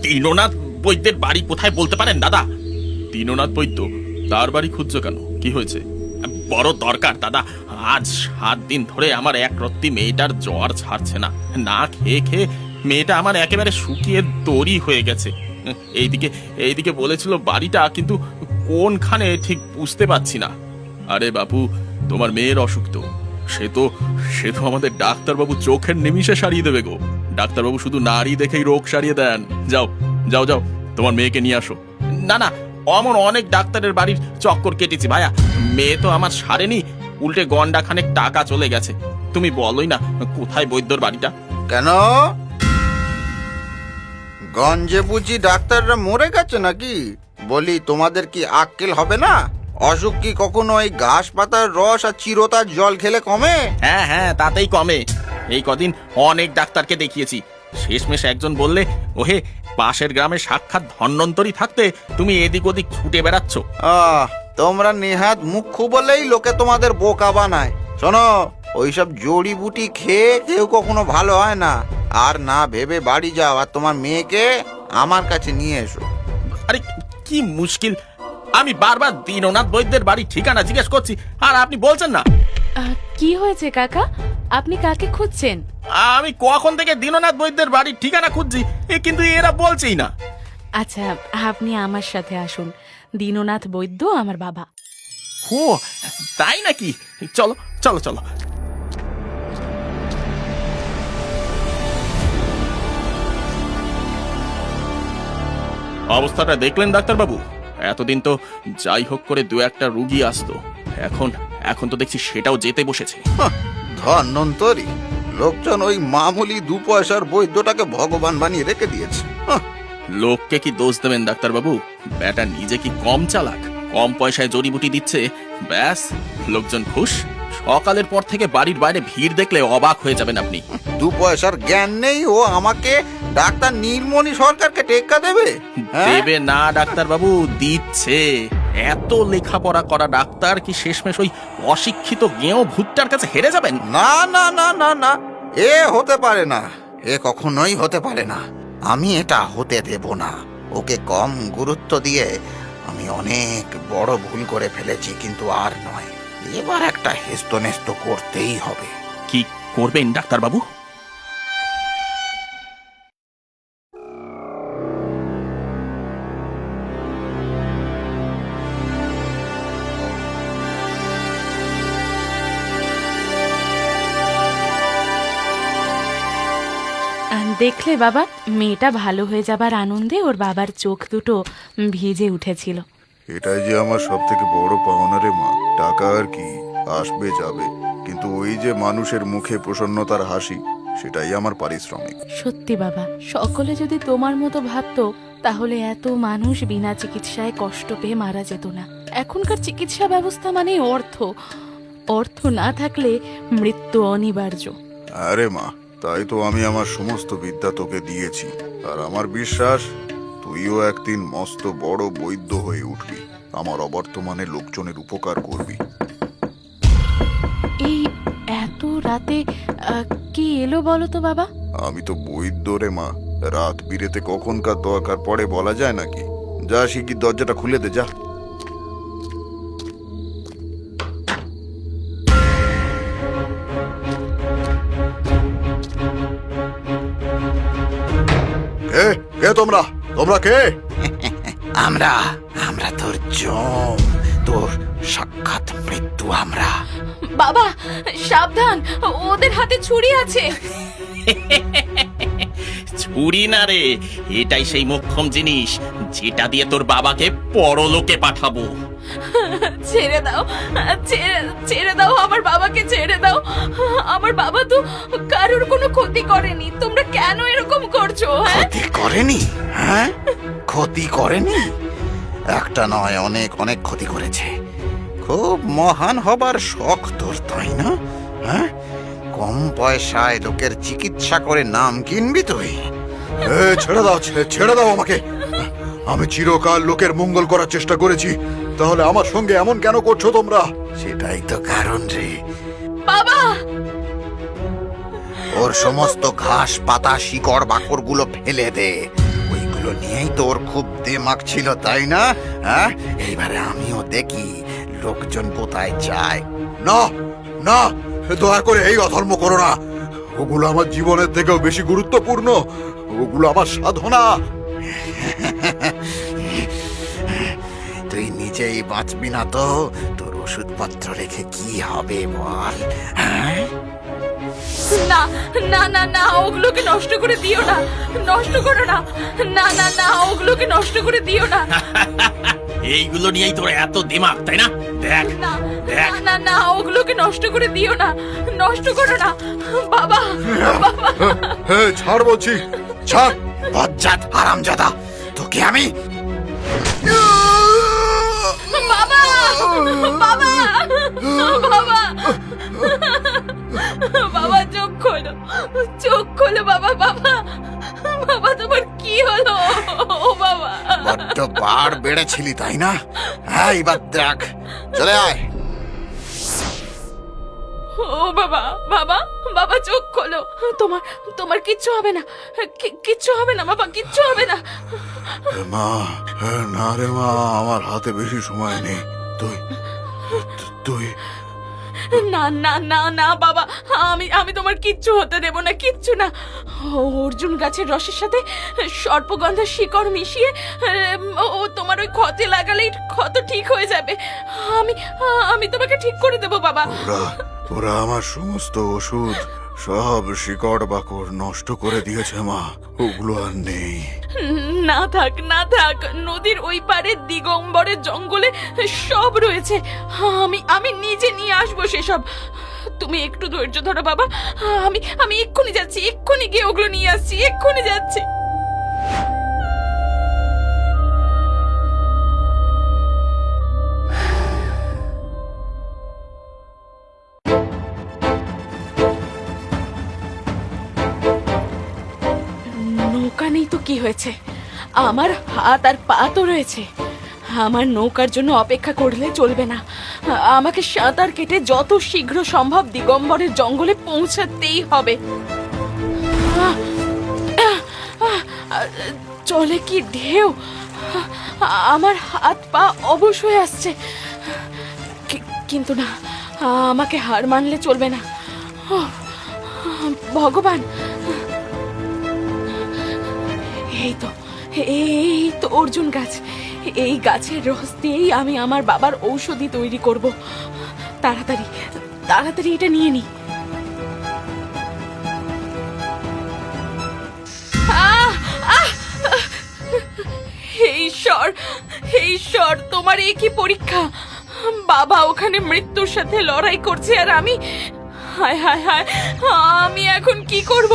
দীননাথ বৈদ্যের বাড়ি কোথায় বলতে পারেন দাদা? দীননাথ বৈদ্য, তার বাড়ি খুঁজছো কেন? কি হয়েছে? বড় দরকার দাদা। আজ 7 দিন ধরে আমার এক রত্তি মেয়েটার জ্বর ছাড়ছে না। না খেয়ে খেয়ে মেয়েটা আমার একেবারে শুকিয়ে দড়ি হয়ে গেছে। এইদিকে বলেছিল বাড়িটা, কিন্তু কোনখানে ঠিক বুঝতে পারছি না। আরে বাপু, তোমার মেয়ের অসুখ তো, সে তো আমাদের ডাক্তারবাবু চোখের নিমিষে সারিয়ে দেবে গো। ডাক্তারবাবু শুধু নারী দেখেই রোগ সারিয়ে দেন। যাও যাও যাও, তোমার মেয়েকে নিয়ে আসো। না না, অমন অনেক ডাক্তারের বাড়ির চক্কর কেটেছি ভাইয়া, মেয়ে তো আমার সারেনি, উল্টে গন্ডা খানেক টাকা চলে গেছে। তুমি বলোই না কোথায় বৈদ্যর বাড়িটা? কেন, গঞ্জে বুঝি ডাক্তাররা মরে গেছে নাকি? বলি, তোমাদের কি আক্কেল হবে না? অসুখ কি কখনো ওই ঘাস পাতার রস আর চিরতার জল খেলে কমে? হ্যাঁ হ্যাঁ, তাতেই কমে। এই কদিন অনেক ডাক্তারকে দেখিয়েছি, শেষমেশ একজন বললে, ওহে পাশের গ্রামে সাক্ষাৎ ধন্বন্তরী থাকতে তুমি এদিক ওদিক ছুটে বেড়াচ্ছ। তোমরা নেহাত মুখ্য বলেই লোকে তোমাদের বোকা বানায়। শোনো, ওইসব জড়িবুটি খেয়ে কেউ কখনো ভালো হয় না। আর না ভেবে বাড়ি যাও, আর তোমার মেয়েকে আমার কাছে নিয়ে এসো। আরে কি মুশকিল, আমি বারবার দীননাথ বৈদ্যের বাড়ির ঠিকানা জিজ্ঞেস করছি, আর আপনি বলছেন না। কি হয়েছে কাকা, আপনি কাকে খুঁজছেন? আমি কখন থেকে দীননাথ বৈদ্যের বাড়ির ঠিকানা খুঁজছি, কিন্তু এরা বলছেই না। আচ্ছা, আপনি আমার সাথে আসুন। দীননাথ বৈদ্য আমার বাবা। ও তাই নাকি? চলো চলো চলো। অবস্থাটা দেখলেন ডাক্তারবাবু? এতদিন তো যাই হোক করে 2-1টা রুগী আসতো, এখন তো দেখছি সেটাও যেতে বসেছে। ধন্বন্তরী লোকজন ওই মামুলি 2 পয়সার বৈদ্যটাকে ভগবান বানিয়ে রেখে দিয়েছে। লোককে কি দোষ দেবেন ডাক্তারবাবু? ব্যাটা নিজে কি কম চালাক? কম পয়সায় জড়িবুটি দিচ্ছে, ব্যাস লোকজন খুশ। সকালের পর থেকে বাড়ির বাইরে ভিড় দেখলে অবাক হয়ে যাবেন আপনি। 2 পয়সার জ্ঞান নেই, ও আমাকে ডাক্তার নীলমণি সরকারকে টেক্কা দেবে? দেবে না ডাক্তারবাবু, দিচ্ছে। এত লেখাপড়া করা ডাক্তার কি শেষমেশ ওই অশিক্ষিত গেঁয়ো ভূতটার কাছে হেরে যাবেন? না না না না না, এ হতে পারে না, এ কখনোই হতে পারে না। আমি এটা হতে দেব না। ওকে কম গুরুত্ব দিয়ে আমি অনেক বড় ভুল করে ফেলেছি, কিন্তু আর নয়, এবার একটা হেস্তনেস্ত করতেই হবে। কি করবেন ডাক্তারবাবু? দেখলে বাবা, মেয়েটা ভালো হয়ে যাবার আনন্দে ওর বাবার চোখ দুটো ভিজে উঠেছিল। এটাই যে আমার সব থেকে বড় পাওনা রে মা। টাকা আর কি, আসবে যাবে, কিন্তু ওই যে মানুষের মুখে প্রসন্নতার হাসি, সেটাই আমার পারিশ্রমিক। সত্যি বাবা, সকলে যদি তোমার মতো ভাবতো, তাহলে এত মানুষ বিনা চিকিৎসায় কষ্ট পেয়ে মারা যেত না। এখনকার চিকিৎসা ব্যবস্থা মানে অর্থ, অর্থ না থাকলে মৃত্যু অনিবার্য। আরে মা, তাই তো আমি আমার সমস্ত বিদ্যা তোকে দিয়েছি, আর আমার বিশ্বাস তুইও একদিন মস্ত বড় বৈদ্য হয়ে উঠবি, আমার অবর্তমানে লোকজনের উপকার করবি। এই এত রাতে কি এলো বলো তো বাবা? আমি তো বৈদ্য রে মা, রাত বিরেতে কখনকার দরকার পড়ে বলা যায় নাকি? যা শিগগির দরজাটা খুলে দে, যা। কে তোমরা? তোমরা কে? আমরা আমরা তোর জম, তোর সাক্ষাৎ মৃত্যু আমরা। বাবা সাবধান, ওদের হাতে ছুরি আছে। ছুরি না রে, এটাই সেই মোক্ষম জিনিস যেটা দিয়ে তোর বাবাকে পরলোকে পাঠাবো। ছেড়ে দাও, ছেড়ে দাও, আমার বাবাকে ছেড়ে দাও। আমার বাবা তো কারোর কোনো ক্ষতি করেনি, তোমরা কেন এরকম করছো? ক্ষতি করেনি? হ্যাঁ, ক্ষতি করেনি? একটা নয়, অনেক অনেক ক্ষতি করেছে। খুব মহান হবার শখ তোর, তাই না? হ্যাঁ, কম পয়সায় লোকের চিকিৎসা করে নাম কিনবি তুই? ছেড়ে দাও, ছেড়ে দাও আমাকে। আমি চিরকাল লোকের মঙ্গল করার চেষ্টা করেছি, তাহলে আমার সঙ্গে এমন কেন করছো তোমরা? সেটাই তো কারণ রে বাবা। ওর সমস্ত ঘাস পাতা শিকড় বাকড় গুলো ফেলে দে। ওইগুলো নিয়েই তোর খুব দেমাগ ছিল, তাই না? হ্যাঁ, এইবারে আমিও দেখি লোকজন কোথায় যায়। না না, দয়া করে এই অধর্ম করো না। ওগুলো আমার জীবনের থেকেও বেশি গুরুত্বপূর্ণ। ওগুলো আমার সাধনা। তুই নিজেই বাঁচবি না তো তোর ওষুধপত্র রেখে কি হবে বল? হ্যাঁ, না না না না, ওগুলোকে নষ্ট করে দিও না, নষ্ট করো না। না না না, ওগুলোকে নষ্ট করে দিও না। এইগুলো নিয়েই তোর এত দিমাগ, তাই না? দেখ না দেখ। না না, ওগুলোকে নষ্ট করে দিও না, নষ্ট করো না বাবা। বাবা, হে, ছাড় বলছি, ছাড়। বজ্জাত হারামজাদা, তোকে আমি বাবা, বাবা, বাবা, বাবা, চোখ খোলো, চোখ খোলো বাবা। বাবা, বাবা, তোমার কি হলো? ও বাবা, বড্ড বার বেড়েছিলি, তাই না? হ্যাঁ, এবার দেখ, চলে আয়। ও বাবা, বাবা, বাবা, চোখ খোলো। তোমার তোমার কিচ্ছু হবে না, কিচ্ছু হবে না বাবা, কিচ্ছু হবে না। মা, না রে মা, আমার হাতে বেশি সময় নেই। তুই তুই না না না না বাবা, আমি তোমার কিচ্ছু হতে দেব না, কিচ্ছু না। অর্জুন গাছের রসের সাথে সর্পগন্ধের শিকড় মিশিয়ে ও তোমার ওই ক্ষতে লাগালেই ক্ষত ঠিক হয়ে যাবে। আমি আমি তোমাকে ঠিক করে দেব বাবা। ওরা ওরা আমার সমস্ত ওষুধ, সব শিকড় বাকড় নষ্ট করে দিয়েছে মা। ওগুলো আর নেই। না থাক, না থাক, নদীর ওই পারে দিগম্বরের জঙ্গলে সব রয়েছে। আমি নিজে নিয়ে আসবো সেসব। তুমি একটু ধৈর্য ধরো বাবা। আমি এক্ষুনি যাচ্ছি, এক্ষুনি গিয়ে ওগুলো নিয়ে আসছি, এক্ষুনি যাচ্ছি। নৌকা নেই তো কি হয়েছে, আমার হাত আর পা তো রয়েছে। আমার নৌকার জন্য অপেক্ষা করলে চলবে না, আমাকে সাঁতার কেটে যত শীঘ্র সম্ভব দিগম্বরের জঙ্গলে পৌঁছাতেই হবে। চলে কি ঢেউ, আমার হাত পা অবশ হয়ে আসছে। কিন্তু না, আমাকে হার মানলে চলবে না। ভগবান, এই তো অর্জুন গাছ। এই গাছের রস দিয়েই আমি আমার বাবার ঔষধি তৈরি করব। তাড়াতাড়ি তাড়াতাড়ি এটা নিয়ে নি। হে ঈশ্বর, তোমার এই কি পরীক্ষা? বাবা ওখানে মৃত্যুর সাথে লড়াই করছে, আর আমি, হায় হায় হায়, আমি এখন কি করব?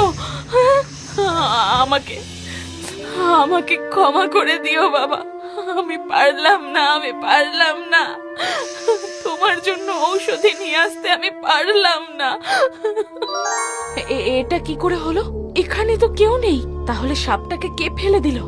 আমাকে ক্ষমা করে দিও বাবা। আমি পারলাম না, তোমার জন্য ঔষধি নিয়ে আসতে আমি পারলাম না। এটা কি করে হলো? এখানে তো কেউ নেই, তাহলে সাপটাকে কে ফেলে দিল?